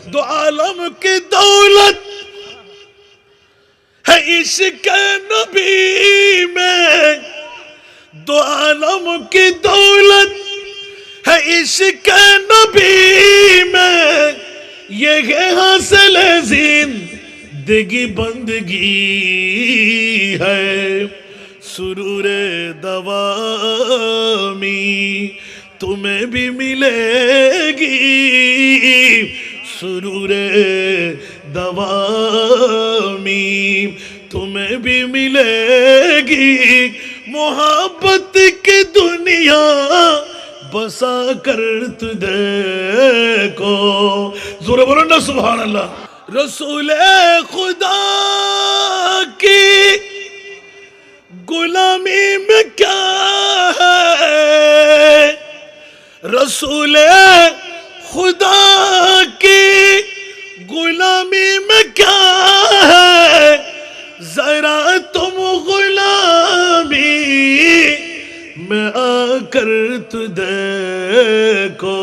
دو عالم کی دولت ہے عشق نبی میں، دو عالم کی دولت ہے عشق نبی میں، یہ ہے حاصل زندگی بندگی ہے، سرور دوامی تمہیں بھی ملے گی، سرور دوامی تمہیں بھی ملے گی، محبت کی دنیا بسا کر تو دیکھو، زور بولو نا سبحان اللہ۔ رسول خدا کی غلامی میں کیا ہے، رسول خدا کی غلامی میں کیا ہے، ذرا تم غلامی میں آ کر تو دیکھو،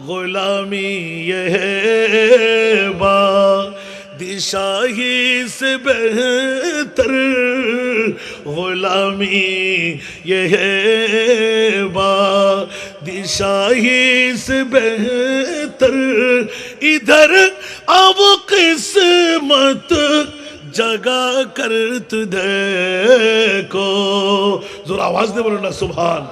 غلامی یہ ہے بادشاہی سے بہتر، غلامی یہ ہے بادشاہی سے بہتر، ادھر اب قسمت جگا کر تو دیکھو، ذرا آواز دے بولو نا سبحان۔